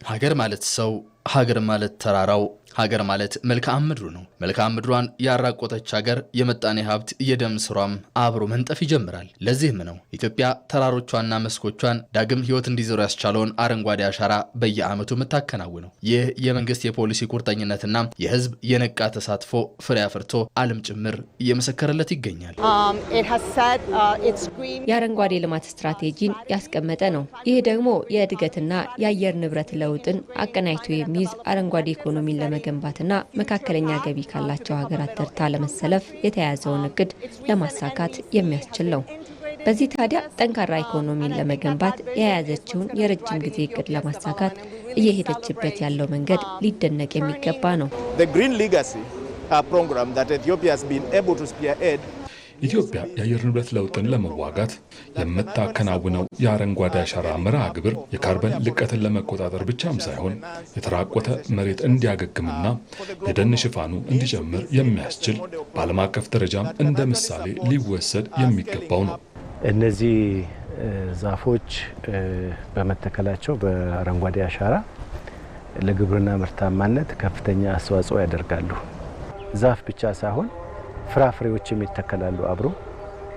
ሀገር ማለት ሰው ሀገር ማለት ተራራው ሀገር ማለት መልካም ምድሩ ነው መልካም ምድሯን ያራቆተች ሀገር የመጣኔ ሀብት የደም ስሯም አብሮ መንጠፍ ይጀምራል ለዚህም ነው ኢትዮጵያ ተራሮቿና መስኮቿን ዳግም ህይወት እንዲዘሩ ያስቻለውን አረንጓዴ አሻራ በየዓመቱ መታከናውነው ይህ የመንግስት የፖሊሲ ቁርጠኝነትና የህዝብ የነቃ ተሳትፎ ፍሬ አፍርቶ ዓለም ጭምር እየመሰከረለት ይገኛል የአረንጓዴ ልማት ስትራቴጂን ያስቀመጠ ነው ይህ ደግሞ የእድገትና የአየር ንብረት ለውጥን አቀናይቶ የሚይዝ አረንጓዴ ኢኮኖሚን ለመገንባትና መካከለኛ ገቢ ካላቸው ሀገራት ተርታ ለመሰለፍ የተያዘውን እቅድ ለማሳካት የሚያስችል ነው። በዚህ ታዲያ ጠንካራ ኢኮኖሚን ለመገንባት የያዘችውን የረጅም ጊዜ እቅድ ለማሳካት እየሄደችበት ያለው መንገድ ሊደነቅ የሚገባ ነው። The Green Legacy program that Ethiopia has been able to spearhead ኢትዮጵያ የአየር ንብረት ለውጥን ለመዋጋት የምታከናውነው የአረንጓዴ አሻራ መርሃ ግብር የካርበን ልቀትን ለመቆጣጠር ብቻም ሳይሆን የተራቆተ መሬት እንዲያገግምና የደን ሽፋኑ እንዲጨምር የሚያስችል በዓለም አቀፍ ደረጃም እንደ ምሳሌ ሊወሰድ የሚገባው ነው። እነዚህ ዛፎች በመተከላቸው በአረንጓዴ አሻራ ለግብርና ምርታማነት ከፍተኛ አስተዋጽኦ ያደርጋሉ። ዛፍ ብቻ ሳይሆን ፍራፍሬዎችም ይተከላሉ አብሮ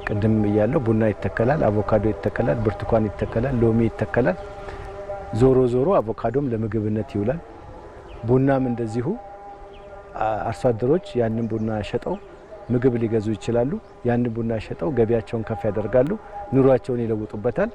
ቅድም ያለው ቡና ይተከላል አቮካዶ ይተከላል ብርቱካን ይተከላል ሎሚ ይተከላል ዞሮ አቮካዶም ለምግብነት ይውላል ቡናም እንደዚሁ አርሶ አደሮች ያንን ቡና ሸጠው ምግብ ሊገዙ ይችላሉ ያንን ቡና ሸጠው ገቢያቸውን ከፍ ያደርጋሉ ኑሯቸውን ይለውጡበታል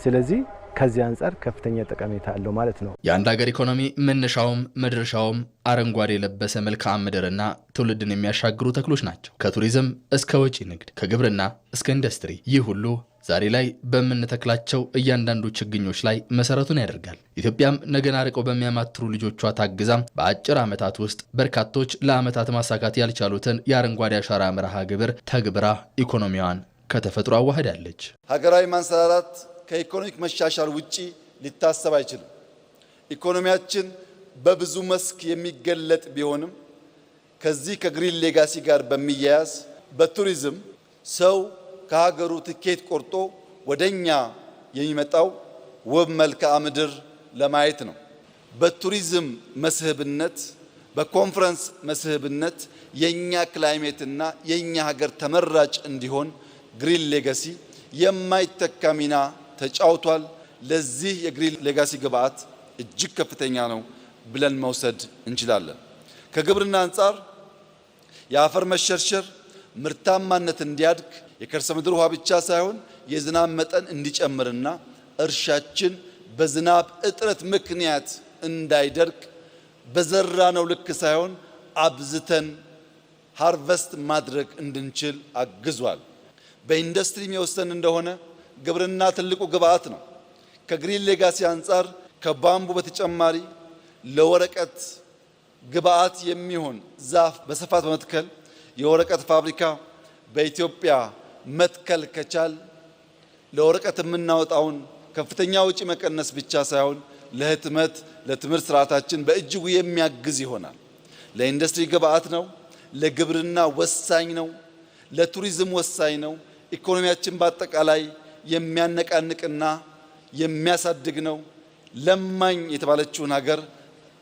ስለዚህ ከዚህ አንፃር ከፍተኛ ጠቀሜታ አለው ማለት ነው። የአንድ ሀገር ኢኮኖሚ መነሻውም መድረሻውም አረንጓዴ የለበሰ መልካም ምድርና ትውልድን የሚያሻግሩ ተክሎች ናቸው። ከቱሪዝም እስከ ወጪ ንግድ ከግብርና እስከ ኢንዱስትሪ ይህ ሁሉ ዛሬ ላይ በመንተክላቸው እያንዳንዱ ችግኞች ላይ መሰረቱን ያደርጋል። ኢትዮጵያም ነገን አርቀው በሚያማትሩ ልጆቿ ታግዛም በአጭር ዓመታት ውስጥ በርካቶች ለዓመታት ማሳካት ያልቻሉትን የአረንጓዴ አሻራ መርሃ ግብር ተግብራ ኢኮኖሚዋን ከተፈጥሮ አዋህዳለች። ሀገራዊ ማንሰራራት ከኢኮኖሚክ መሻሻል ውጪ ሊታሰብ አይችልም። ኢኮኖሚያችን በብዙ መስክ የሚገለጥ ቢሆንም ከዚህ ከግሪን ሌጋሲ ጋር በሚያያዝ በቱሪዝም ሰው ከሀገሩ ትኬት ቆርጦ ወደኛ የሚመጣው ውብ መልክዓ ምድር ለማየት ነው። በቱሪዝም መስህብነት በኮንፈረንስ መስህብነት የኛ ክላይሜትና የኛ ሀገር ተመራጭ እንዲሆን ግሪን ሌጋሲ የማይተካ ሚና ተጫውቷል። ለዚህ የግሪን ሌጋሲ ግብዓት እጅግ ከፍተኛ ነው ብለን መውሰድ እንችላለን። ከግብርና አንፃር የአፈር መሸርሸር ምርታማነት እንዲያድግ የከርሰ ምድር ውሃ ብቻ ሳይሆን የዝናብ መጠን እንዲጨምርና እርሻችን በዝናብ እጥረት ምክንያት እንዳይደርቅ በዘራነው ልክ ሳይሆን አብዝተን ሃርቨስት ማድረግ እንድንችል አግዟል። በኢንዱስትሪ የሚወሰን እንደሆነ ግብርና ትልቁ ግብዓት ነው። ከግሪን ሌጋሲ አንፃር ከባምቡ በተጨማሪ ለወረቀት ግብዓት የሚሆን ዛፍ በስፋት በመትከል የወረቀት ፋብሪካ በኢትዮጵያ መትከል ከቻል ለወረቀት የምናወጣውን ከፍተኛ ወጪ መቀነስ ብቻ ሳይሆን ለህትመት ለትምህርት ስርዓታችን በእጅጉ የሚያግዝ ይሆናል። ለኢንዱስትሪ ግብዓት ነው፣ ለግብርና ወሳኝ ነው፣ ለቱሪዝም ወሳኝ ነው። ኢኮኖሚያችን በአጠቃላይ የሚያነቃንቅና የሚያሳድግ ነው። ለማኝ የተባለችውን ሀገር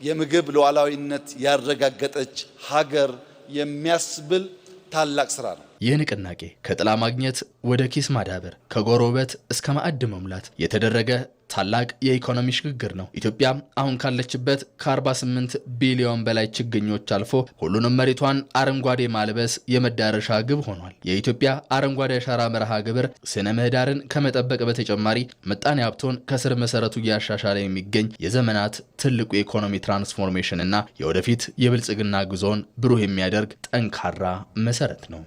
የምግብ ሉዓላዊነት ያረጋገጠች ሀገር የሚያስብል ታላቅ ስራ ነው። ይህ ንቅናቄ ከጥላ ማግኘት ወደ ኪስ ማዳበር ከጎረቤት እስከ ማዕድ መሙላት የተደረገ ታላቅ የኢኮኖሚ ሽግግር ነው። ኢትዮጵያ አሁን ካለችበት ከ48 ቢሊዮን በላይ ችግኞች አልፎ ሁሉንም መሬቷን አረንጓዴ ማልበስ የመዳረሻ ግብ ሆኗል። የኢትዮጵያ አረንጓዴ አሻራ መርሃ ግብር ስነ ምህዳርን ከመጠበቅ በተጨማሪ ምጣኔ ሀብቱን ከስር መሰረቱ እያሻሻለ የሚገኝ የዘመናት ትልቁ የኢኮኖሚ ትራንስፎርሜሽን እና የወደፊት የብልጽግና ጉዞን ብሩህ የሚያደርግ ጠንካራ መሰረት ነው።